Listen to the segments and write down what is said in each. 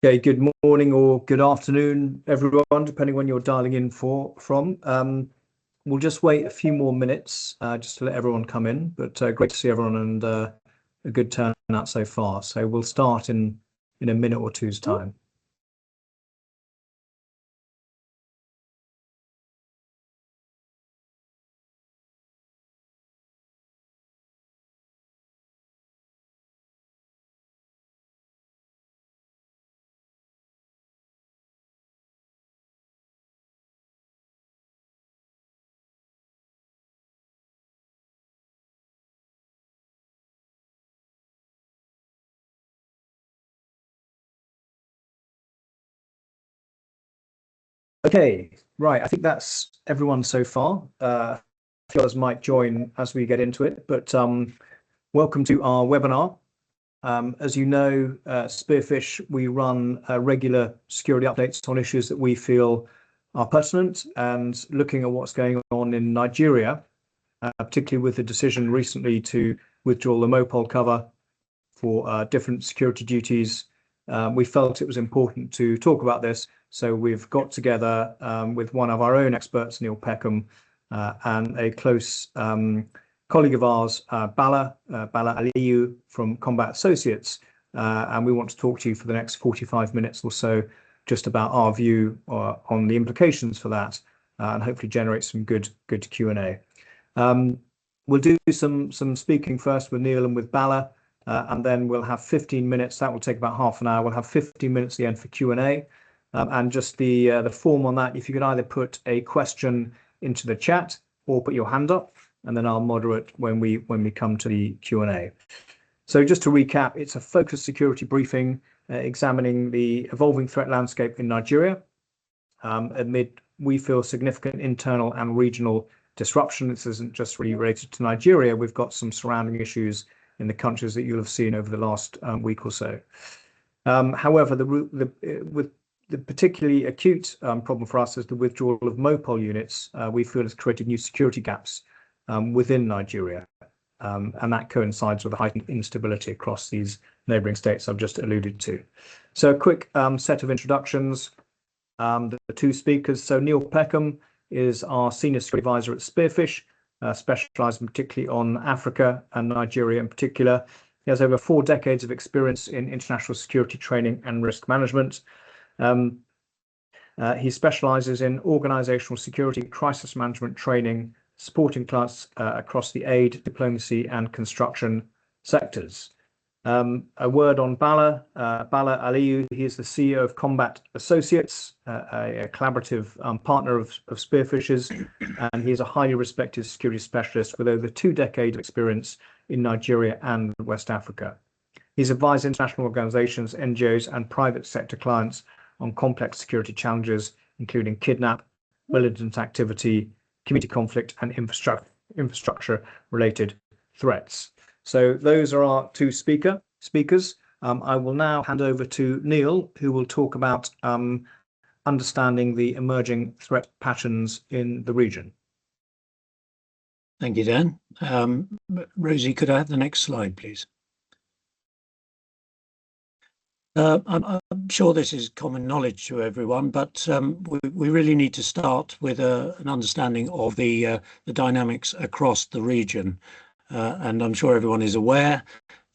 Okay, good morning or good afternoon, everyone, depending when you're dialing in from. We'll just wait a few more minutes just to let everyone come in, but great to see everyone and a good turnout so far. So we'll start in a minute or two's time. Okay, right. I think that's everyone so far. A few others might join as we get into it, but welcome to our webinar. As you know, Spearfish, we run regular security updates on issues that we feel are pertinent, and looking at what's going on in Nigeria, particularly with the decision recently to withdraw the MOPOL cover for different security duties. We felt it was important to talk about this, so we've got together with one of our own experts, Neil Peckham, and a close colleague of ours, Bala Aliyu from Combat Associates, and we want to talk to you for the next 45 minutes or so just about our view on the implications for that, and hopefully generate some good Q&A. We'll do some speaking first with Neil and with Bala, and then we'll have 15 minutes. That will take about half an hour. We'll have 15 minutes at the end for Q&A, and just the form on that. If you could either put a question into the chat or put your hand up, and then I'll moderate when we come to the Q&A. So just to recap, it's a focused security briefing examining the evolving threat landscape in Nigeria amid, we feel, significant internal and regional disruption. This isn't just really related to Nigeria. We've got some surrounding issues in the countries that you'll have seen over the last week or so. However, with the particularly acute problem for us is the withdrawal of MOPOL units. We feel has created new security gaps within Nigeria, and that coincides with the heightened instability across these neighbouring states I've just alluded to. So a quick set of introductions. The two speakers. So Neil Peckham is our Senior Security Advisor at Spearfish, specialising particularly on Africa and Nigeria in particular. He has over 4 decades of experience in international security training and risk management. He specialises in organisational security, crisis management training, supporting clients across the aid, diplomacy and construction sectors. A word on Bala Aliyu. He is the CEO of Combat Associates, a collaborative partner of Spearfish's, and he is a highly respected security specialist with over 2 decades of experience in Nigeria and West Africa. He's advised international organisations, NGOs and private sector clients on complex security challenges, including kidnap, militant activity, community conflict and infrastructure-related threats. So those are our two speakers. I will now hand over to Neil, who will talk about understanding the emerging threat patterns in the region. Thank you, Dan. Rosie, could I have the next slide, please? I'm sure this is common knowledge to everyone, but we really need to start with an understanding of the dynamics across the region. And I'm sure everyone is aware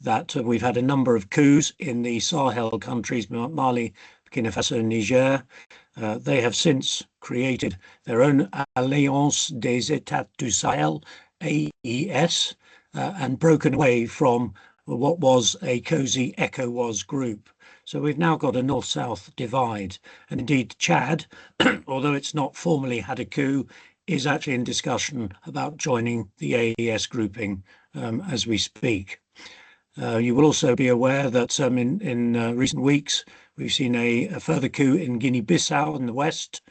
that we've had a number of coups in the Sahel countries, Mali, Burkina Faso, and Niger. They have since created their own Alliance des États du Sahel, AES, and broken away from what was a cosy ECOWAS group. So we've now got a north-south divide. And indeed, Chad, although it's not formally had a coup, is actually in discussion about joining the AES grouping as we speak. You will also be aware that in recent weeks, we've seen a further coup in Guinea-Bissau in the west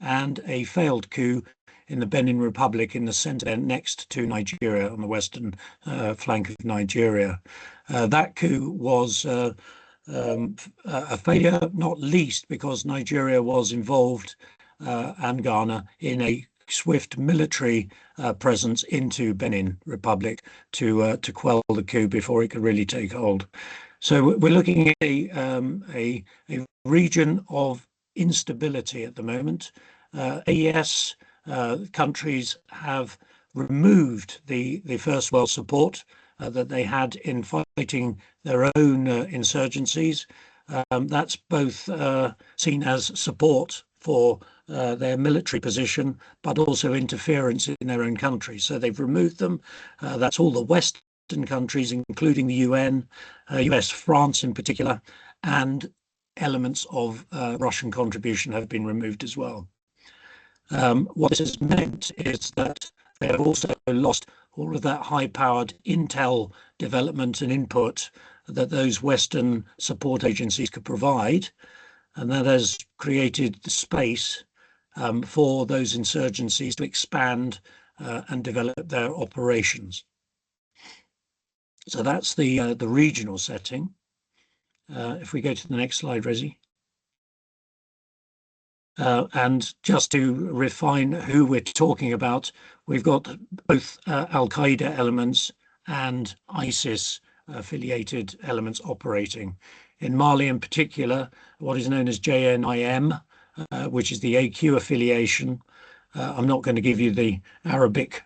and a failed coup in the Benin Republic in the centre next to Nigeria on the western flank of Nigeria. That coup was a failure, not least because Nigeria was involved and Ghana in a swift military presence into Benin Republic to quell the coup before it could really take hold. So we're looking at a region of instability at the moment. AES countries have removed the First World support that they had in fighting their own insurgencies. That's both seen as support for their military position, but also interference in their own country. So they've removed them. That's all the Western countries, including the UN, US, France in particular, and elements of Russian contribution have been removed as well. What this has meant is that they have also lost all of that high-powered intel development and input that those Western support agencies could provide, and that has created the space for those insurgencies to expand and develop their operations. So that's the regional setting. If we go to the next slide, Rezi. And just to refine who we're talking about, we've got both Al-Qaeda elements and ISIS affiliated elements operating. In Mali in particular, what is known as JNIM, which is the AQ affiliation. I'm not going to give you the Arabic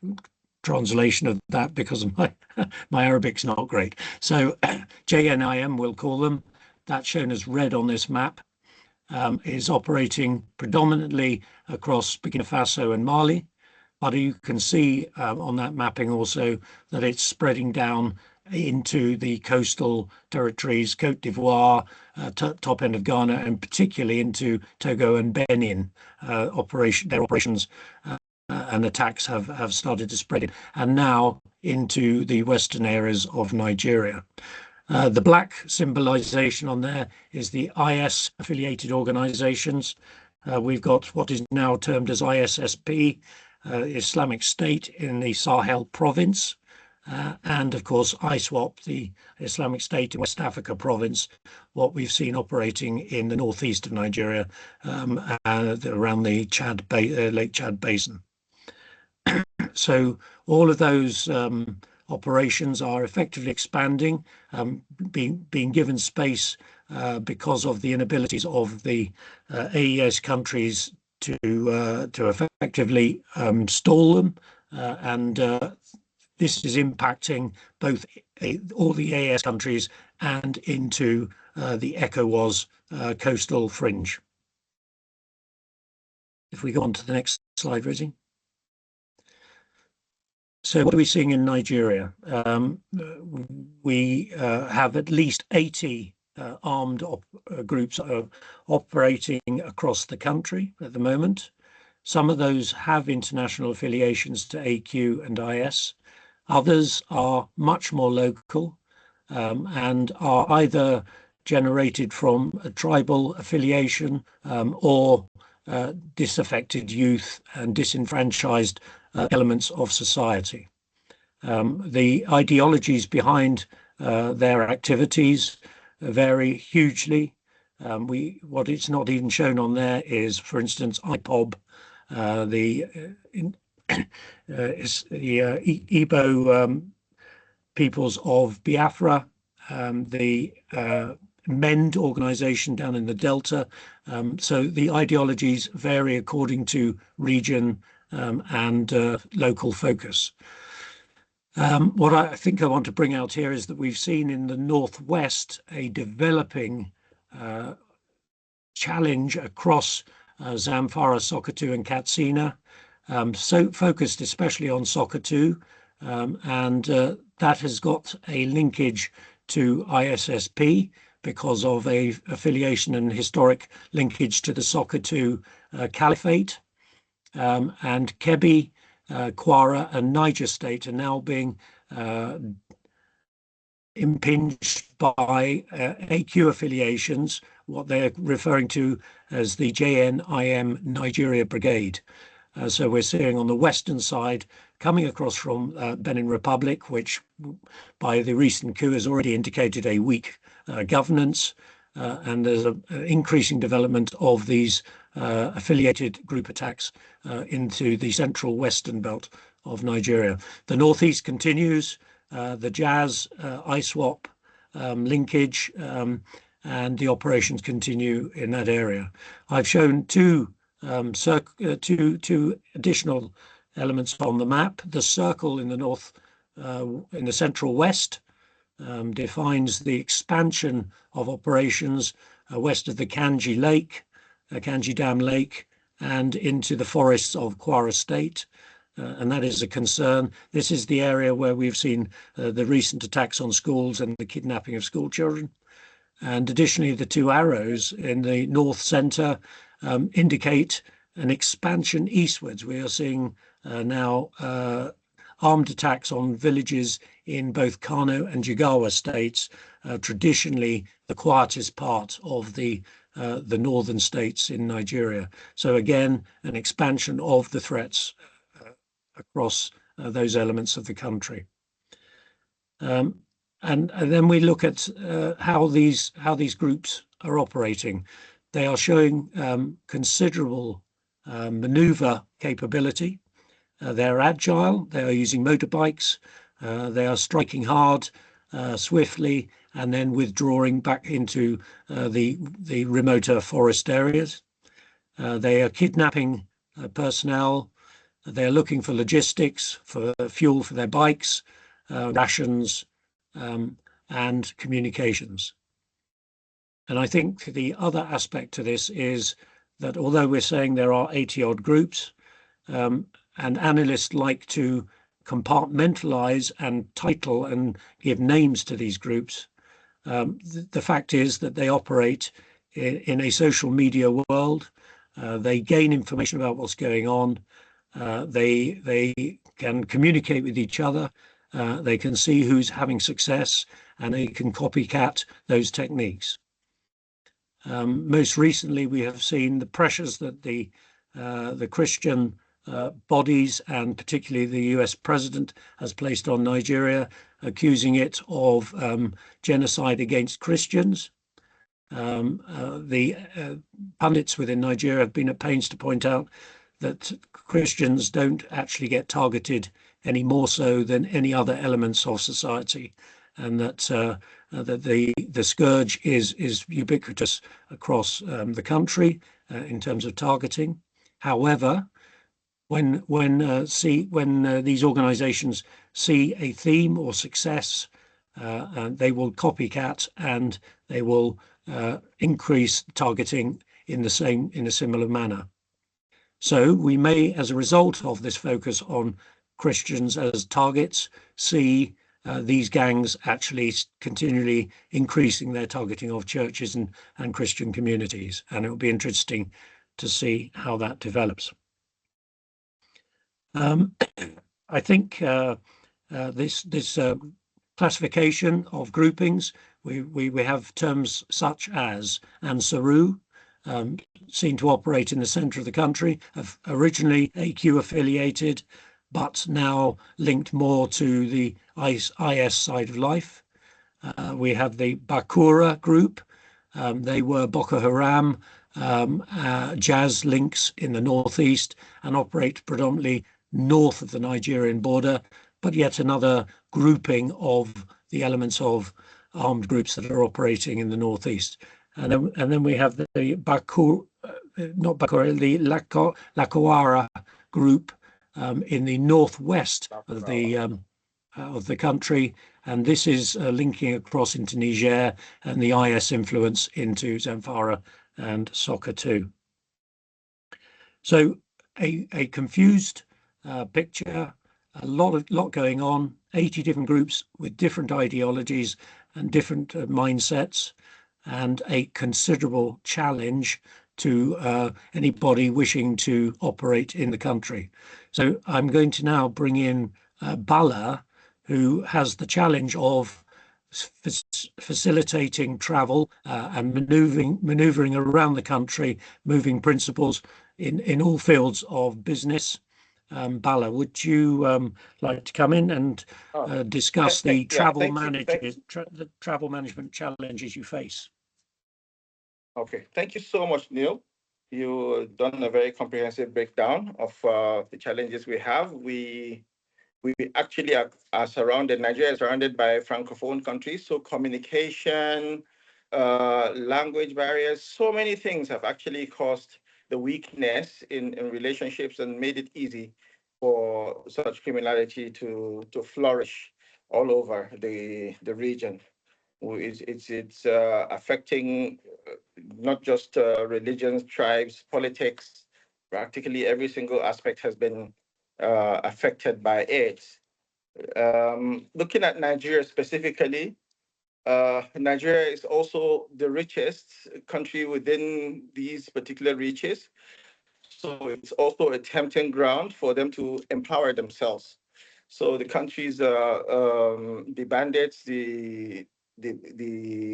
translation of that because my Arabic's not great. So JNIM, we'll call them. That's shown as red on this map. Is operating predominantly across Burkina Faso and Mali, but you can see on that mapping also that it's spreading down into the coastal territories, Côte d'Ivoire, top end of Ghana, and particularly into Togo and Benin. Their operations and attacks have started to spread it, and now into the western areas of Nigeria. The black symbolization on there is the IS affiliated organizations. We've got what is now termed as ISSP, Islamic State in the Sahel province, and of course ISWAP, the Islamic State in West Africa province, what we've seen operating in the northeast of Nigeria, around the Lake Chad Basin. So all of those operations are effectively expanding, being given space because of the inabilities of the AES countries to effectively stall them, and this is impacting both all the AES countries and into the ECOWAS coastal fringe. If we go on to the next slide, Rizzy. So what are we seeing in Nigeria? We have at least 80 armed groups operating across the country at the moment. Some of those have international affiliations to AQ and IS. Others are much more local and are either generated from a tribal affiliation or disaffected youth and disenfranchised elements of society. The ideologies behind their activities vary hugely. What it's not even shown on there is, for instance, MOPOL, the Igbo peoples of Biafra, the MEND organization down in the Delta. So the ideologies vary according to region and local focus. What I think I want to bring out here is that we've seen in the Northwest a developing challenge across Zamfara, Sokoto and Katsina, so focused especially on Sokoto, and that has got a linkage to ISSP because of a affiliation and historic linkage to the Sokoto Caliphate. And Kebbi, Kwara and Niger State are now being impinged by AQ affiliations, what they're referring to as the JNIM Nigeria Brigade. So we're seeing on the western side, coming across from Benin Republic, which by the recent coup has already indicated a weak governance, and there's an increasing development of these affiliated group attacks into the central western belt of Nigeria. The northeast continues. The Jazz, ISWAP linkage, and the operations continue in that area. I've shown two additional elements on the map. The circle in the north, in the central west, defines the expansion of operations west of the Kanji Lake, Kanji Dam Lake, and into the forests of Kwara State. And that is a concern. This is the area where we've seen the recent attacks on schools and the kidnapping of school children. And additionally, the two arrows in the north center indicate an expansion eastwards. We are seeing now armed attacks on villages in both Kano and Jigawa states, traditionally the quietest part of the northern states in Nigeria. So again, an expansion of the threats across those elements of the country. And then we look at how these groups are operating. They are showing considerable maneuver capability. They're agile. They are using motorbikes. They are striking hard, swiftly, and then withdrawing back into the remoter forest areas. They are kidnapping personnel. They are looking for logistics, for fuel for their bikes, rations, and communications. And I think the other aspect to this is that although we're saying there are 80-odd groups, and analysts like to compartmentalize and title and give names to these groups, the fact is that they operate in a social media world. They gain information about what's going on. They can communicate with each other. They can see who's having success, and they can copycat those techniques. Most recently, we have seen the pressures that the Christian bodies, and particularly the US president, has placed on Nigeria, accusing it of genocide against Christians. The pundits within Nigeria have been at pains to point out that Christians don't actually get targeted any more so than any other elements of society, and that the scourge is ubiquitous across the country in terms of targeting. However, when these organizations see a theme or success, they will copycat, and they will increase targeting in a similar manner. So we may, as a result of this focus on Christians as targets, see these gangs actually continually increasing their targeting of churches and Christian communities. And it will be interesting to see how that develops. I think this classification of groupings, we have terms such as Ansaru, seen to operate in the center of the country, originally AQ affiliated, but now linked more to the IS side of life. We have the Bakura group. They were Boko Haram jazz links in the northeast and operate predominantly north of the Nigerian border, but yet another grouping of the elements of armed groups that are operating in the northeast. And then we have the Lakawara group in the northwest of the country, and this is linking across into Niger and the IS influence into Zamfara and Sokoto. So a confused picture, a lot going on, 80 different groups with different ideologies and different mindsets, and a considerable challenge to anybody wishing to operate in the country. So I'm going to now bring in Bala, who has the challenge of facilitating travel and maneuvering around the country, moving principles in all fields of business. Bala, would you like to come in and discuss the travel management challenges you face? Okay, thank you so much, Neil. You've done a very comprehensive breakdown of the challenges we have. We We actually are surrounded, Nigeria is surrounded by Francophone countries, so communication, language barriers, so many things have actually caused the weakness in relationships and made it easy for such criminality to flourish all over the region. It's affecting not just religions, tribes, politics. Practically every single aspect has been affected by it. Looking at Nigeria specifically, Nigeria is also the richest country within these particular reaches. So it's also a tempting ground for them to empower themselves. So the countries, the bandits, the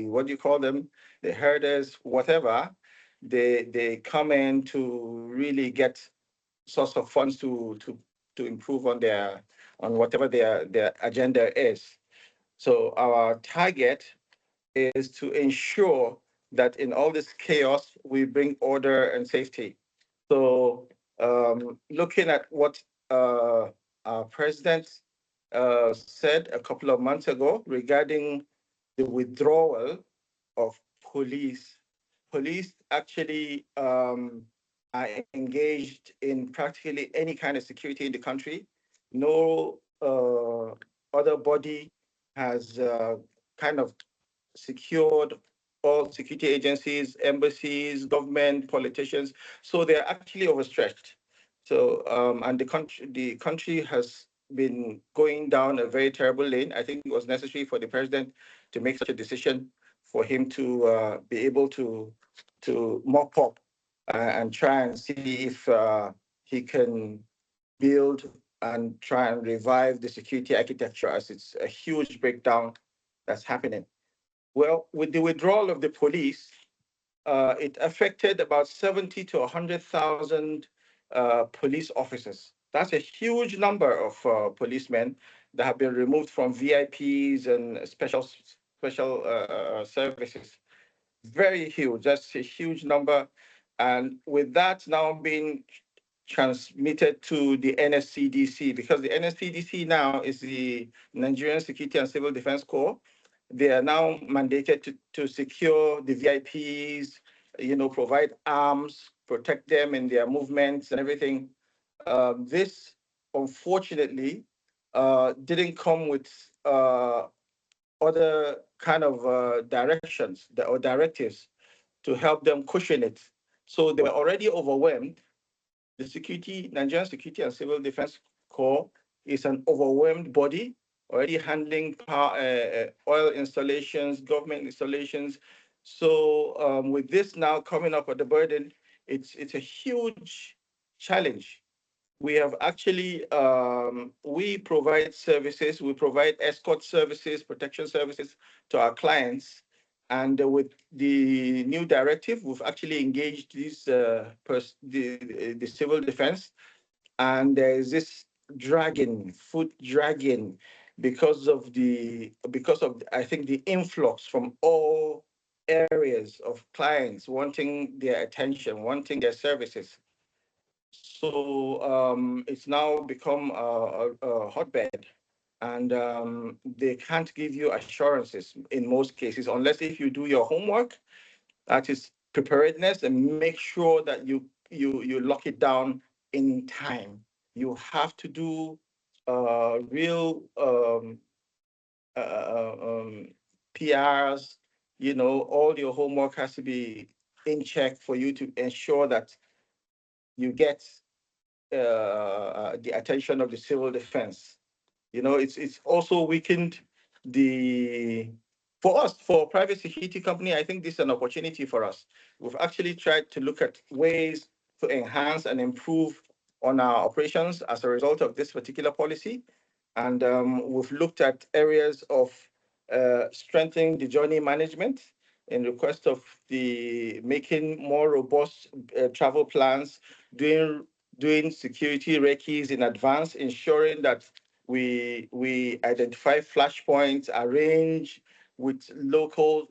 what do you call them, the herders, whatever, they come in to really get source of funds to improve on whatever their agenda is. So our target is to ensure that in all this chaos we bring order and safety. So looking at what our president said a couple of months ago regarding the withdrawal of police, police actually are engaged in practically any kind of security in the country. No other body has kind of secured all security agencies, embassies, government, politicians. So they're actually overstretched. So and the country has been going down a very terrible lane. I think it was necessary for the president to make such a decision for him to be able to mop up and try and see if he can build and try and revive the security architecture, as it's a huge breakdown that's happening. Well, with the withdrawal of the police, it affected about 70 to 100,000 police officers. That's a huge number of policemen that have been removed from VIPs and special services. Very huge. That's a huge number. And with that now being transmitted to the NSCDC, because the NSCDC now is the Nigerian Security and Civil Defense Corps. They are now mandated to secure the VIPs, provide arms, protect them in their movements and everything. This, unfortunately, didn't come with other kind of directions or directives to help them cushion it. So they were already overwhelmed. Nigerian Security and Civil Defense Corps is an overwhelmed body, already handling oil installations, government installations. So with this now coming up with the burden, it's a huge challenge. We have actually, we provide services, we provide escort services, protection services to our clients. And with the new directive, we've actually engaged the civil defense, and there is this foot dragging because of I think the influx from all areas of clients wanting their attention, wanting their services. So it's now become a hotbed, and they can't give you assurances in most cases, unless if you do your homework, that is preparedness, and make sure that you lock it down in time. You have to do real PRs. All your homework has to be in check for you to ensure that you get the attention of the civil defense. It's also weakened the for us, for a private security company. I think this is an opportunity for us. We've actually tried to look at ways to enhance and improve on our operations as a result of this particular policy. And we've looked at areas of strengthening the journey management in request of the making more robust travel plans, doing security recce's in advance, ensuring that we identify flashpoints, arrange with local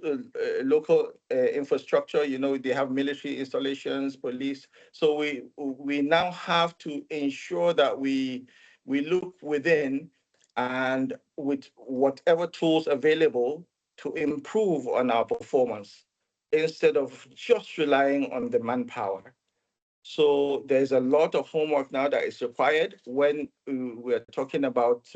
infrastructure. They have military installations, police. So we now have to ensure that we look within and with whatever tools available to improve on our performance instead of just relying on the manpower. So there's a lot of homework now that is required when we're talking about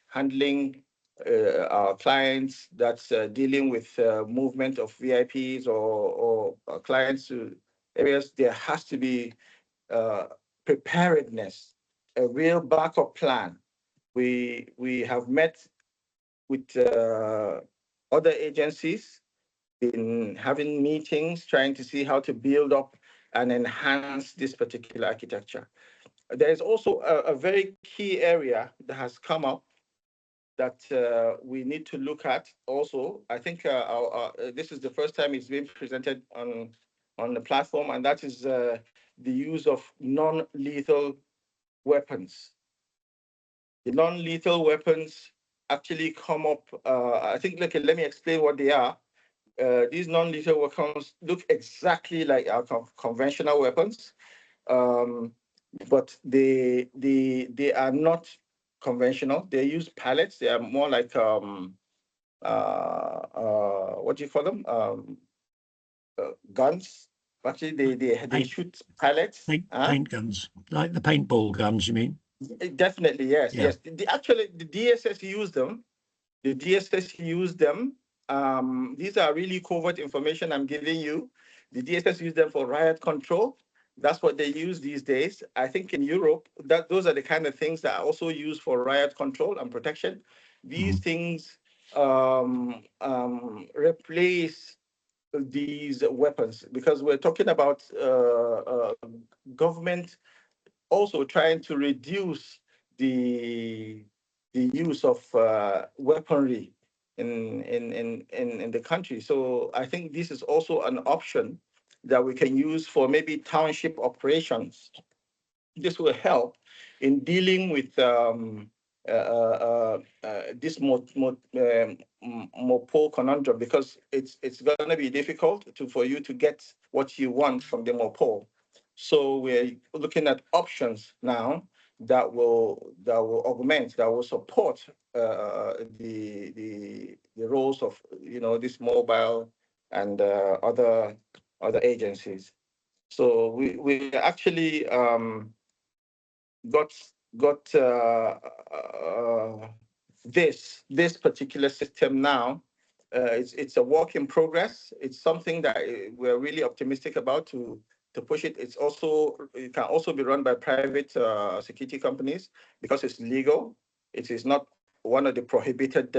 handling our clients that's dealing with movement of VIPs or clients to areas. There has to be preparedness, a real backup plan. We have met with other agencies, been having meetings, trying to see how to build up and enhance this particular architecture. There is also a very key area that has come up that we need to look at also. I think this is the first time it's been presented on the platform, and that is the use of non-lethal weapons. The non-lethal weapons actually come up, I think, let me explain what they are. These non-lethal weapons look exactly like our conventional weapons, but they are not conventional. They use pellets. They are more like what do you call them? Guns. Actually, they shoot pellets. Paint guns, like the paintball guns, you mean? Definitely, yes, Yeah. yes. Actually, the DSS use them. The DSS use them. These are really covert information I'm giving you. The DSS use them for riot control. That's what they use these days. I think in Europe, those are the kind of things that are also used for riot control and protection. These things replace these weapons because we're talking about government also trying to reduce the use of weaponry in the country. So I think this is also an option that we can use for maybe township operations. This will help in dealing with this MOPOL conundrum, because it's going to be difficult for you to get what you want from the MOPOL. So we're looking at options now that will augment, that will support the roles of this mobile and other agencies. So we actually got this particular system now. It's a work in progress. It's something that we're really optimistic about to push it. It can also be run by private security companies because it's legal. It is not one of the prohibited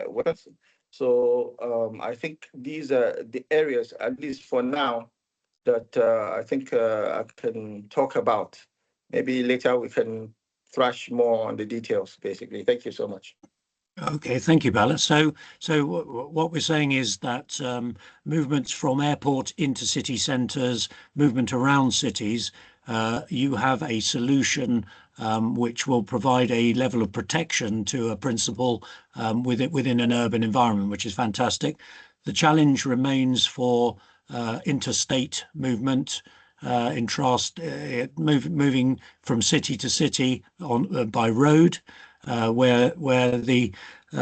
weapons. So I think these are the areas, at least for now, that I think I can talk about. Maybe later we can thrash more on the details, basically. Thank you so much. Okay, thank you, Bala. So what we're saying is that movements from airport into city centres, movement around cities, you have a solution which will provide a level of protection to a principal within an urban environment, which is fantastic. The challenge remains for interstate movement, moving from city to city by road, where the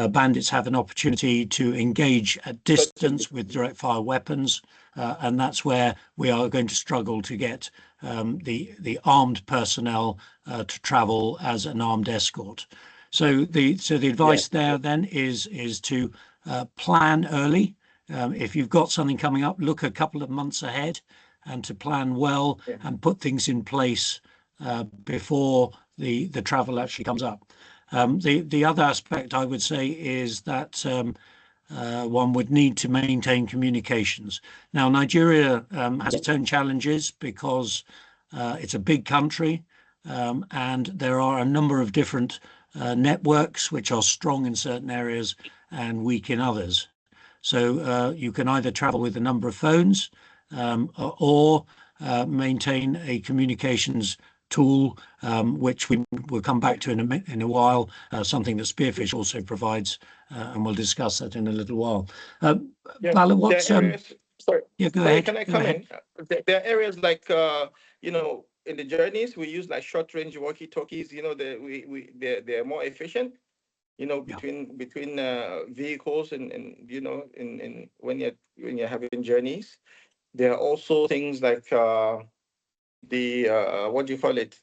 bandits have an opportunity to engage at distance with direct fire weapons, and that's where we are going to struggle to get the armed personnel to travel as an armed escort. So the advice there then is to plan early. If you've got something coming up, look a couple of months ahead, and to plan well and put things in place before the travel actually comes up. The other aspect I would say is that one would need to maintain communications. Now, Nigeria has its own challenges because it's a big country, and there are a number of different networks which are strong in certain areas and weak in others. So you can either travel with a number of phones or maintain a communications tool, which we will come back to in a while, something that Spearfish also provides, and we'll discuss that in a little while. Bala, what's... sorry, yeah, go ahead. Can I come in? There are areas like, in the journeys, we use like short range walkie-talkies. You know, they're more efficient. You know, Yeah. between vehicles and you know, in when you're having journeys. There are also things like the what do you call it?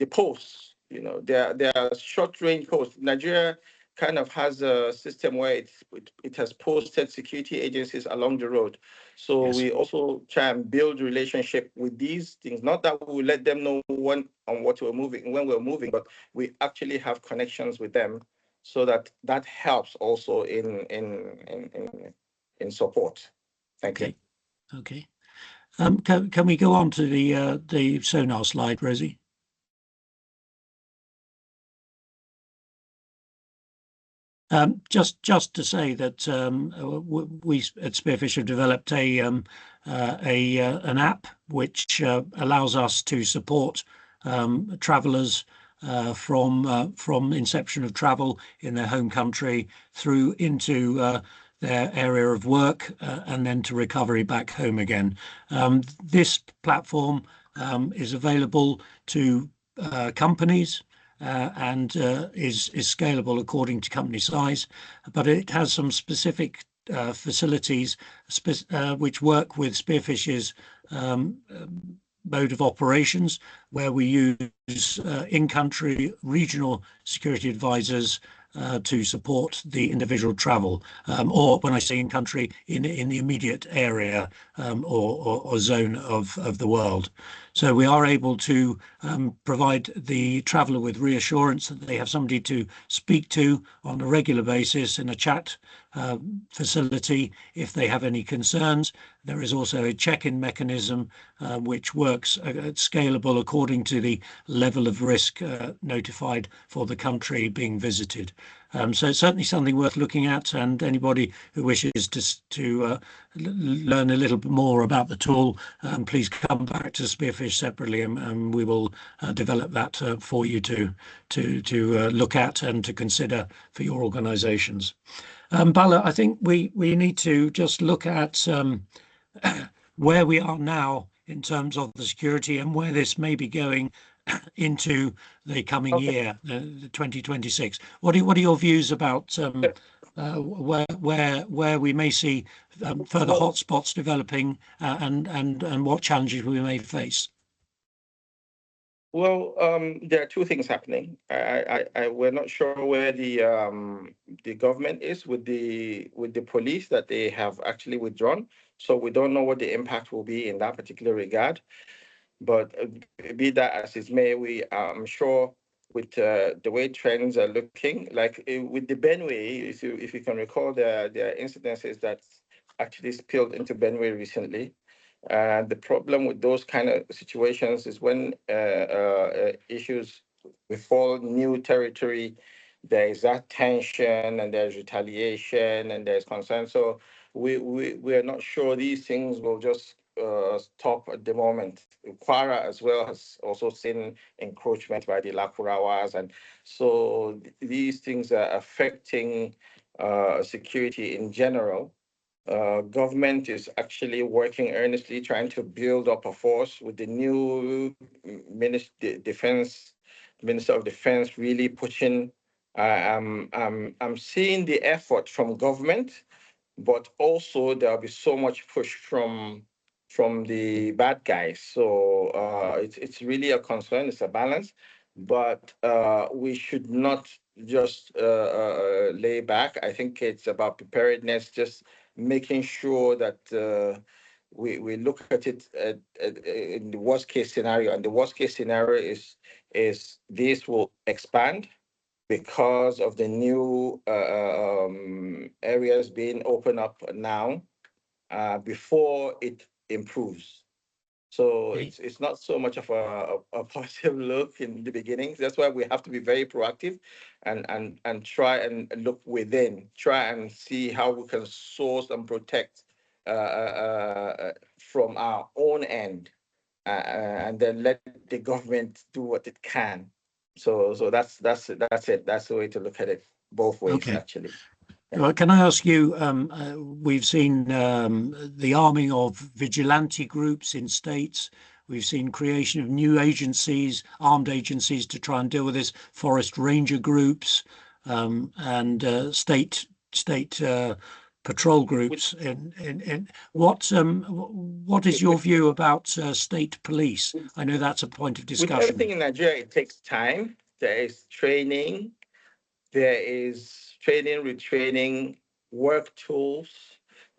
The posts. You know, there are short range posts. Nigeria kind of has a system where it has posted security agencies along the road. So Yes. we also try and build relationship with these things. Not that we let them know when we're moving, but we actually have connections with them, so that helps also in support. Thank you. Okay. Okay. Can we go on to the sonar slide, Rosie? Just to say that we at Spearfish have developed an app which allows us to support travellers from inception of travel in their home country through into their area of work and then to recovery back home again. This platform is available to companies. And is scalable according to company size, but it has some specific facilities which work with Spearfish's mode of operations, where we use in-country regional security advisors to support the individual travel, or when I say in country, in the immediate area or zone of the world. So we are able to provide the traveller with reassurance that they have somebody to speak to on a regular basis in a chat facility if they have any concerns. There is also a check-in mechanism which works scalable according to the level of risk notified for the country being visited. So it's certainly something worth looking at, and anybody who wishes to learn a little bit more about the tool, please come back to Spearfish separately, and we will develop that for you to look at and to consider for your organisations. Bala, I think we need to just look at where we are now in terms of the security and where this may be going into the coming year, 2026. What are your views about where we may see further hotspots developing and what challenges we may face? Well, there are two things happening. We're not sure where the government is with the police, that they have actually withdrawn. So we don't know what the impact will be in that particular regard. But be that as it may, I'm sure with the way trends are looking, like with the Benue, if you can recall, there are incidences that actually spilled into Benue recently. The problem with those kind of situations is when issues befall new territory, there is that tension and there's retaliation and there's concern. So we are not sure these things will just stop at the moment. Kwara as well has also seen encroachment by the Lakurawas, and so these things are affecting security in general. Government is actually working earnestly, trying to build up a force with the new Minister of Defense really pushing. I'm seeing the effort from government, but also there'll be so much push from the bad guys. So it's really a concern. It's a balance, but we should not just lay back. I think it's about preparedness, just making sure that we look at it in the worst case scenario, and the worst case scenario is this will expand because of the new areas being opened up now before it improves. So it's not so much of a positive look in the beginning. That's why we have to be very proactive and try and look within, try and see how we can source and protect from our own end, and then let the government do what it can. So that's it. That's the way to look at it, both ways, Okay. actually. Well, can I ask you, we've seen the arming of vigilante groups in states. We've seen creation of new agencies, armed agencies, to try and deal with this, forest ranger groups, and state patrol groups. What is your view about state police? I know that's a point of With discussion. everything in Nigeria, it takes time. There is training. There is training, retraining, work tools.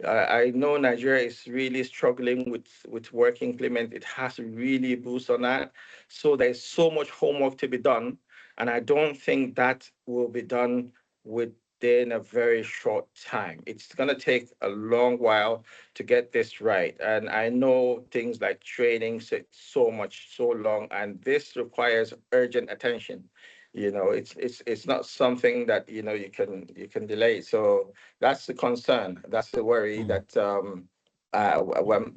I know Nigeria is really struggling with work implement. It has to really boost on that. So there's so much homework to be done. And I don't think that will be done within a very short time. It's going to take a long while to get this right. And I know things like training take so much, so long, and this requires urgent attention. It's not something that you can delay. So that's the concern. That's the worry that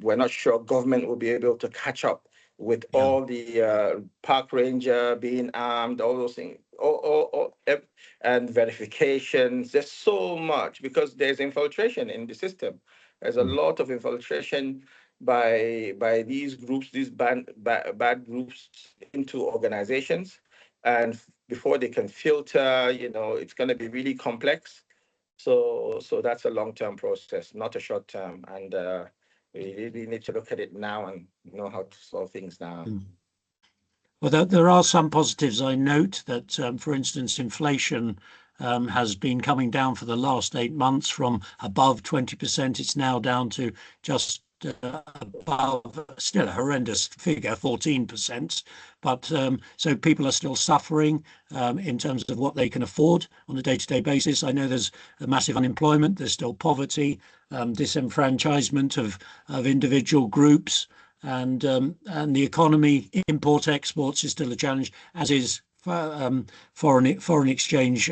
we're not sure government will be able to catch up with all the park ranger being armed, all those things, and verifications. There's so much because there's infiltration in the system. There's a lot of infiltration by these groups, these bad groups into organizations, and before they can filter, it's going to be really complex. So that's a long-term process, not a short-term. And we really need to look at it now and know how to solve things now. Well, there are some positives. I note that, for instance, inflation has been coming down for the last 8 months from above 20%. It's now down to just above, still a horrendous figure, 14%. But so people are still suffering in terms of what they can afford on a day-to-day basis. I know there's a massive unemployment. There's still poverty, disenfranchisement of individual groups, and the economy, import exports, is still a challenge, as is foreign exchange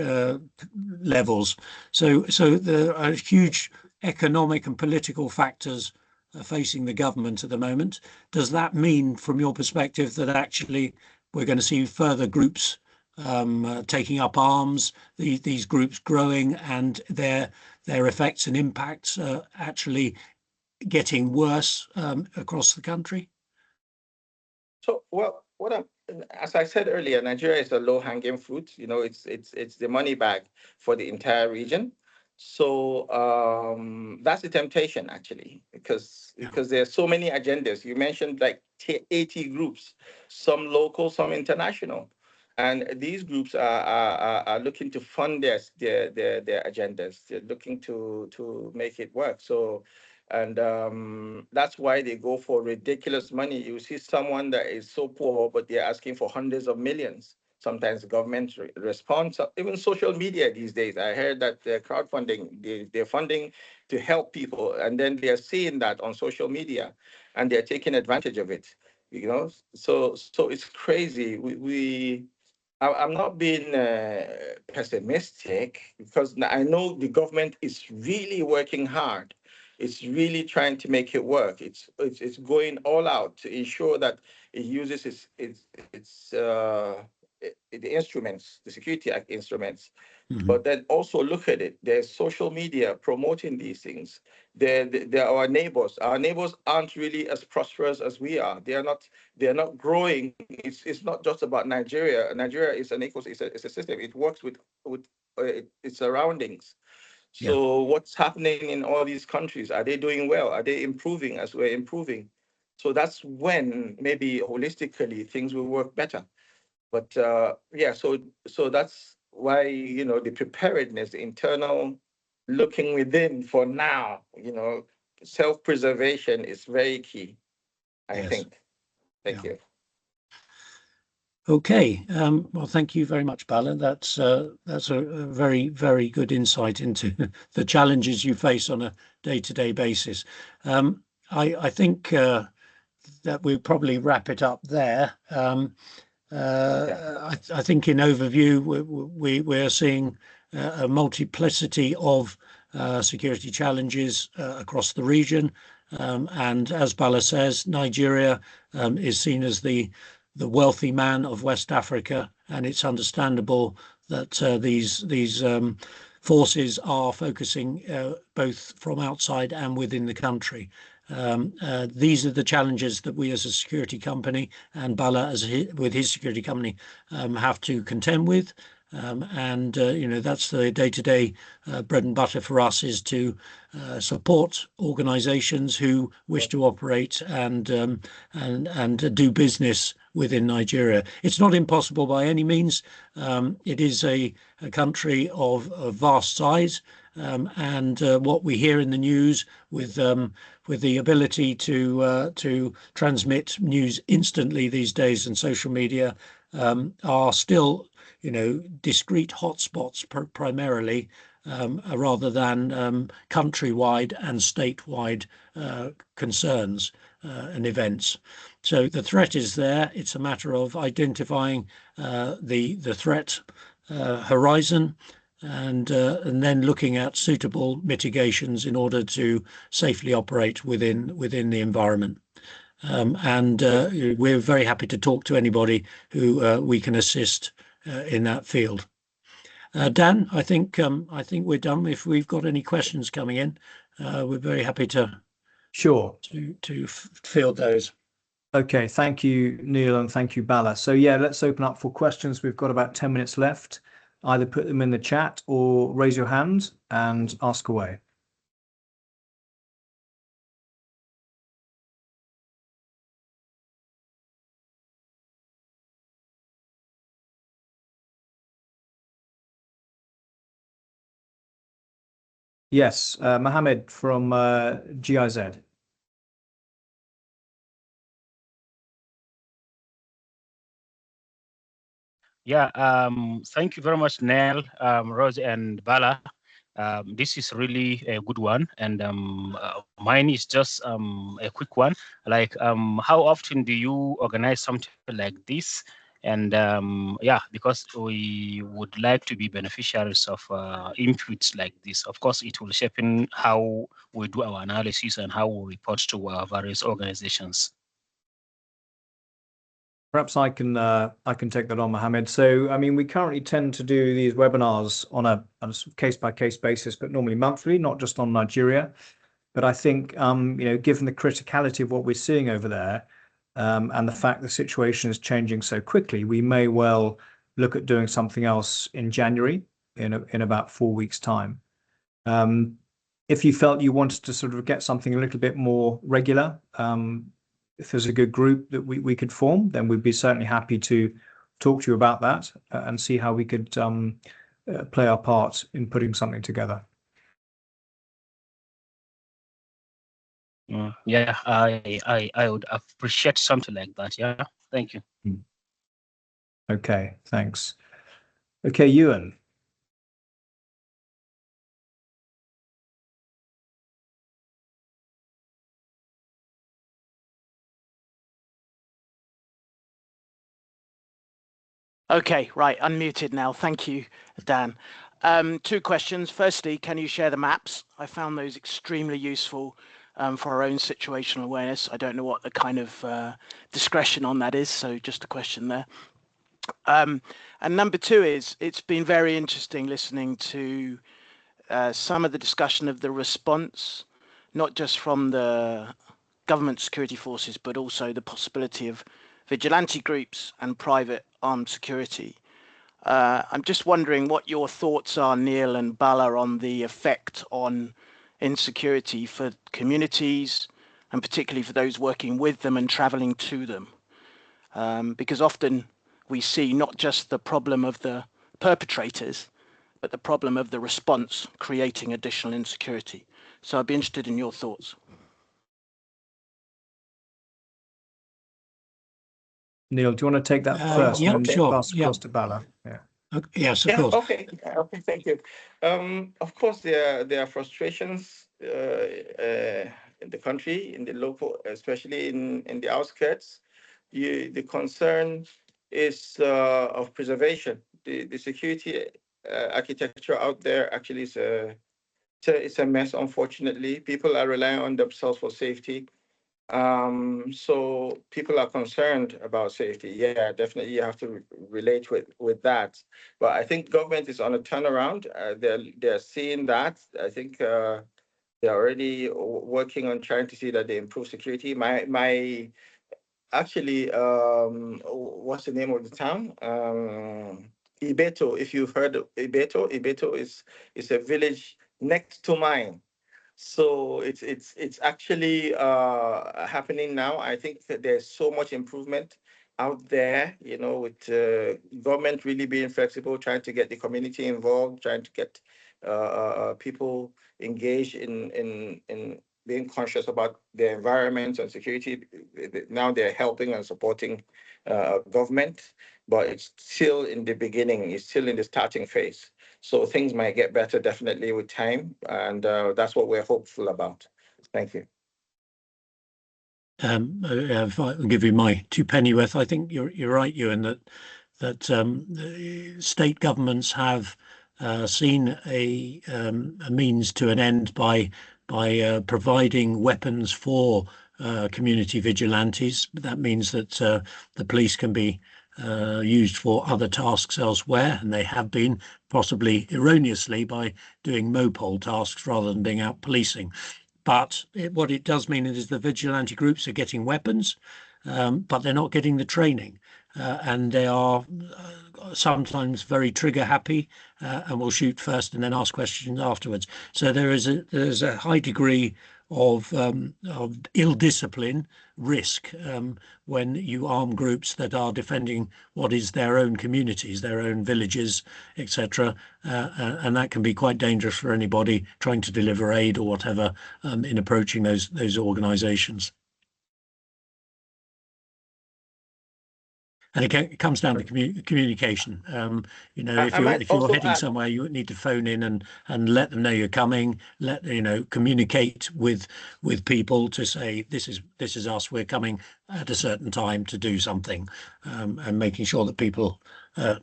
levels. So there are huge economic and political factors facing the government at the moment. Does that mean, from your perspective, that actually we're going to see further groups taking up arms, these groups growing, and their effects and impacts actually getting worse across the country? So, well, as I said earlier, Nigeria is a low-hanging fruit. It's the money bag for the entire region. So that's the temptation, actually, because there are so many agendas. You mentioned like 80 groups, some local, some international, and these groups are looking to fund their agendas. They're looking to make it work. So. And that's why they go for ridiculous money. You see someone that is so poor, but they're asking for hundreds of millions. Sometimes the government responds, even social media these days. I heard that they're crowdfunding, they're funding to help people. And then they're seeing that on social media and they're taking advantage of it. So it's crazy. I'm not being pessimistic, because I know the government is really working hard. It's really trying to make it work. It's going all out to ensure that it uses the instruments, the Security Act instruments. But then also look at it. There's social media promoting these things. They're our neighbors. Our neighbors aren't really as prosperous as we are. They're not growing. It's not just about Nigeria. Nigeria is an ecosystem. It's a system. It works with its surroundings. So what's happening in all these countries? Are they doing well? Are they improving as we're improving? So that's when maybe holistically things will work better. But so that's why, the preparedness, the internal looking within for now, self-preservation is very key, I think. Thank you. Okay. Well, thank you very much, Bala. That's a very, very good insight into the challenges you face on a day-to-day basis. I think that we'll probably wrap it up there. I think in overview, we're seeing a multiplicity of security challenges across the region. And as Bala says, Nigeria is seen as the wealthy man of West Africa, and it's understandable that these forces are focusing both from outside and within the country. These are the challenges that we as a security company and Bala with his security company have to contend with. That's the day-to-day bread and butter for us, is to support organizations who wish to operate and do business within Nigeria. It's not impossible by any means. It is a country of vast size, and what we hear in the news with the ability to transmit news instantly these days and social media are still, discrete hotspots primarily, rather than countrywide and statewide concerns and events. So the threat is there. It's a matter of identifying the threat horizon and then looking at suitable mitigations in order to safely operate within the environment. We're very happy to talk to anybody who we can assist in that field. Dan, I think we're done. If we've got any questions coming in, we're very happy to field those. Okay, thank you, Neil, and thank you, Bala. So yeah, let's open up for questions. We've got about 10 minutes left. Either put them in the chat or raise your hand and ask away. Yes, Mohammed from GIZ. Yeah, thank you very much, Neil, Rose, and Bala. This is really a good one, and mine is just a quick one. Like, how often do you organize something like this? And yeah, because we would like to be beneficiaries of inputs like this. Of course, it will shape in how we do our analysis and how we report to our various organizations. Perhaps I can take that on, Mohammed. So, I mean, we currently tend to do these webinars on a case-by-case basis, but normally monthly, not just on Nigeria. But I think, given the criticality of what we're seeing over there, and the fact the situation is changing so quickly, we may well look at doing something else in January, in about 4 weeks' time. If you felt you wanted to sort of get something a little bit more regular, if there's a good group that we could form, then we'd be certainly happy to talk to you about that and see how we could play our part in putting something together. Yeah, I would appreciate something like that. Yeah, thank you. Okay, thanks. Okay, Ewan. Okay, right, unmuted now. Thank you, Dan. 2 questions. Firstly, can you share the maps? I found those extremely useful for our own situational awareness. I don't know what the kind of discretion on that is, so just a question there. And number 2 is, it's been very interesting listening to some of the discussion of the response, not just from the government security forces, but also the possibility of vigilante groups and private armed security. I'm just wondering what your thoughts are, Neil and Bala, on the effect on insecurity for communities, and particularly for those working with them and traveling to them. Because often we see not just the problem of the perpetrators, but the problem of the response creating additional insecurity. So I'd be interested in your thoughts. Neil, do you want to take that first? Yeah, and sure. Pass across to Bala. Yeah. Okay, yes, of course. Okay, thank you. Of course, there are frustrations in the country, in the local, especially in the outskirts. The concern is of preservation. The security architecture out there actually is it's a mess, unfortunately. People are relying on themselves for safety. So people are concerned about safety. Yeah, definitely you have to relate with that. But I think government is on a turnaround. They're seeing that. I think They're already working on trying to see that they improve security. Actually, what's the name of the town? Ibeto. If you've heard of Ibeto, Ibeto is a village next to mine. So it's actually happening now. I think that there's so much improvement out there, with government really being flexible, trying to get the community involved, trying to get people engaged in being conscious about their environment and security. Now they're helping and supporting government, but it's still in the beginning. It's still in the starting phase. So things might get better definitely with time, and that's what we're hopeful about. Thank you. If I give you my two pennyworth, I think you're right, Ewan, that state governments have seen a means to an end by providing weapons for community vigilantes. That means that the police can be used for other tasks elsewhere, and they have been, possibly erroneously, by doing MOPOL tasks rather than being out policing. But what it does mean is the vigilante groups are getting weapons, but they're not getting the training, and they are sometimes very trigger happy and will shoot first and then ask questions afterwards. So there's a high degree of ill discipline risk when you arm groups that are defending what is their own communities, their own villages, etc. And that can be quite dangerous for anybody trying to deliver aid or whatever in approaching those organizations. And it comes down to communication. If you're heading somewhere, you need to phone in and let them know you're coming. Communicate with people to say this is us. We're coming at a certain time to do something, and making sure that people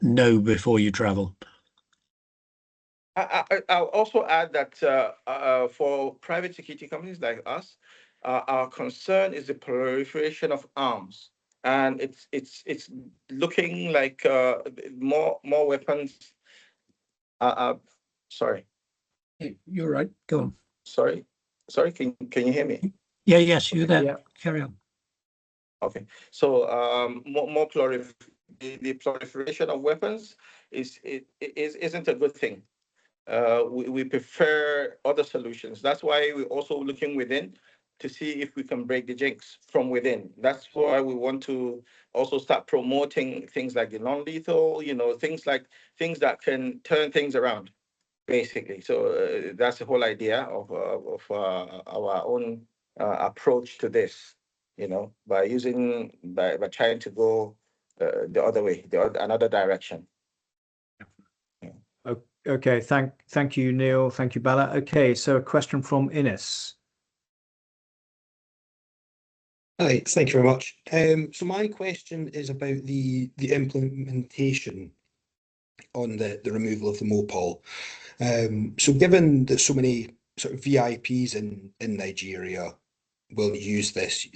know before you travel. I'll also add that for private security companies like us, our concern is the proliferation of arms. And it's looking like more weapons. Sorry. You're right. Go on. Sorry. Can you hear me? Yeah. Yes, you're there. Yeah. Carry on. Okay. So the proliferation of weapons isn't a good thing. We prefer other solutions. That's why we're also looking within to see if we can break the jinx from within. That's why we want to also start promoting things like the non-lethal, things that can turn things around, basically. So that's the whole idea of our own approach to this, by trying to go the other way, another direction. Okay, thank you, Neil. Thank you, Bala. Okay, so a question from Ines. Hi, thank you very much. So my question is about the implementation on the removal of the MOPOL. So given that so many sort of VIPs in Nigeria will use this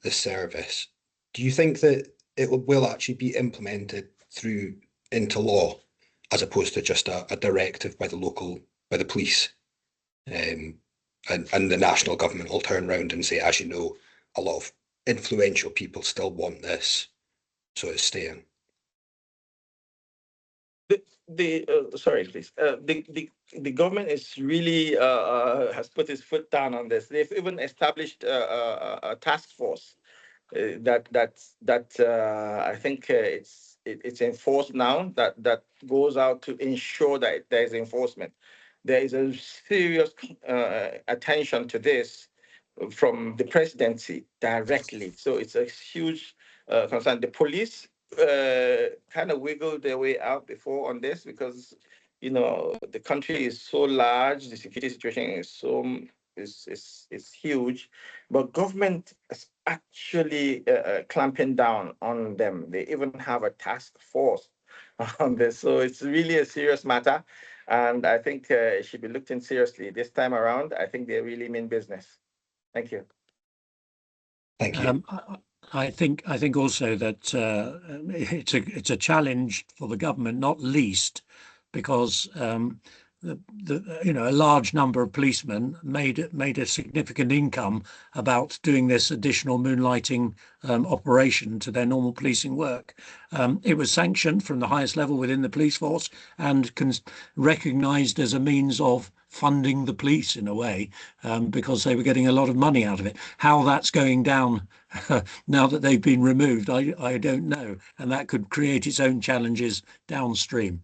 service, do you think that it will actually be implemented into law as opposed to just a directive by the police? And the national government will turn around and say, as you know, a lot of influential people still want this, so it's staying. Sorry, please. The government is really has put its foot down on this. They've even established a task force that I think it's enforced now. That goes out to ensure that there is enforcement. There is a serious attention to this from the presidency directly. So it's a huge concern. The police kind of wiggled their way out before on this because, the country is so large, the security situation is huge, but government is actually clamping down on them. They even have a task force on this. So it's really a serious matter. And I think it should be looked in seriously. This time around, I think they really mean business. Thank you. Thank you. I think also that it's a challenge for the government, not least because a large number of policemen made a significant income about doing this additional moonlighting operation to their normal policing work. It was sanctioned from the highest level within the police force and recognised as a means of funding the police in a way, because they were getting a lot of money out of it. How that's going down now that they've been removed, I don't know, and that could create its own challenges downstream.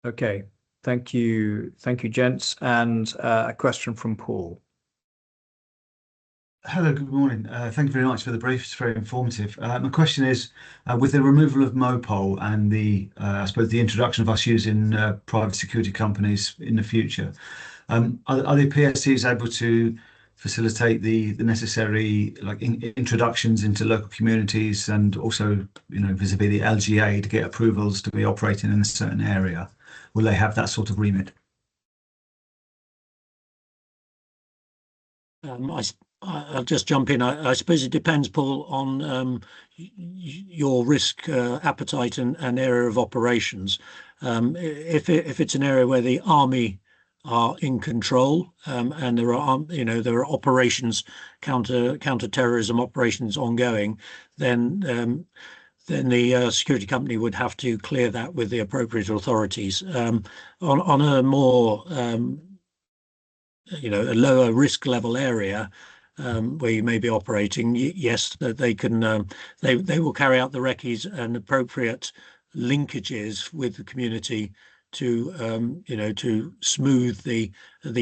Okay, thank you, gents. And a question from Paul. Hello, good morning. Thank you very much for the brief. It's very informative. My question is, with the removal of MOPOL and I suppose the introduction of us using private security companies in the future, are the PSCs able to facilitate the necessary introductions into local communities, and also vis-a-vis the LGA, to get approvals to be operating in a certain area? Will they have that sort of remit? I'll just jump in. I suppose it depends, Paul, on your risk appetite and area of operations. If it's an area where the army are in control, and there are operations, counter-terrorism operations ongoing, then the security company would have to clear that with the appropriate authorities. On a more a lower risk level area, where you may be operating, yes, that they can they will carry out the recce's and appropriate linkages with the community to to smooth the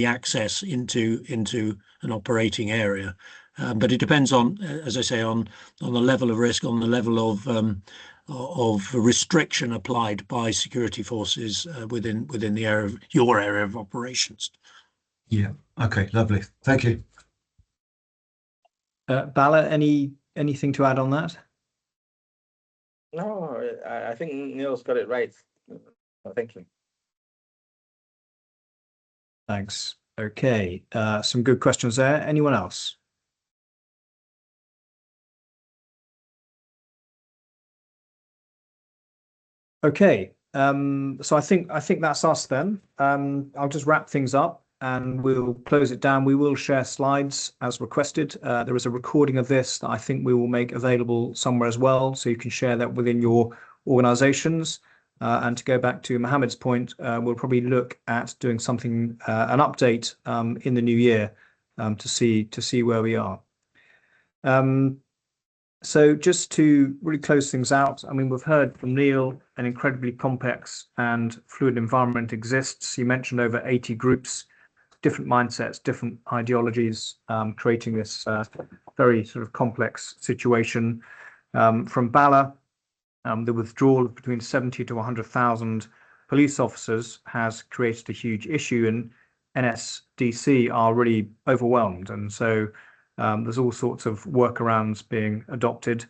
access into an operating area. But it depends on, as I say, on the level of risk, on the level of restriction applied by security forces within the area of your area of operations. Yeah. Okay. Lovely. Thank you. Bala, anything to add on that? No, I think Neil's got it right. Thank you. Thanks. Okay. Some good questions there. Anyone else? Okay. So I think that's us then. I'll just wrap things up and we'll close it down. We will share slides as requested. There is a recording of this that I think we will make available somewhere as well, so you can share that within your organizations. And to go back to Mohammed's point, we'll probably look at doing something, an update in the new year, to see where we are. So just to really close things out, I mean, we've heard from Neil, an incredibly complex and fluid environment exists. He mentioned over 80 groups, different mindsets, different ideologies, creating this very sort of complex situation. From Bala, the withdrawal of between 70 to 100,000 police officers has created a huge issue, and NSDC are really overwhelmed. And so there's all sorts of workarounds being adopted.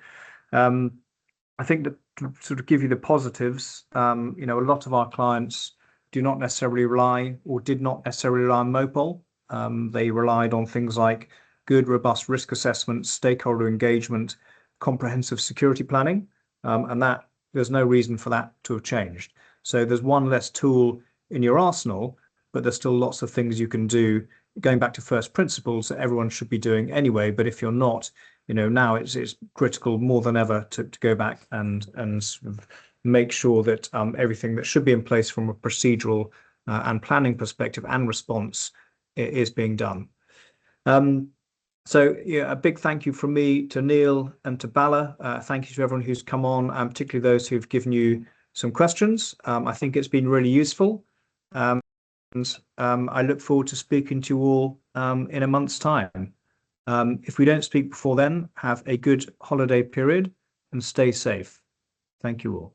I think that to sort of give you the positives, a lot of our clients do not necessarily rely or did not necessarily rely on MOPOL. They relied on things like good, robust risk assessments, stakeholder engagement, comprehensive security planning, and that there's no reason for that to have changed. So there's one less tool in your arsenal, but there's still lots of things you can do, going back to first principles, that everyone should be doing anyway. But if you're not, now it's critical more than ever to go back and sort of make sure that everything that should be in place from a procedural and planning perspective and response is being done. So yeah, a big thank you from me to Neil and to Bala. Thank you to everyone who's come on, and particularly those who've given you some questions. I think it's been really useful. And I look forward to speaking to you all in a month's time. If we don't speak before then, have a good holiday period and stay safe. Thank you all.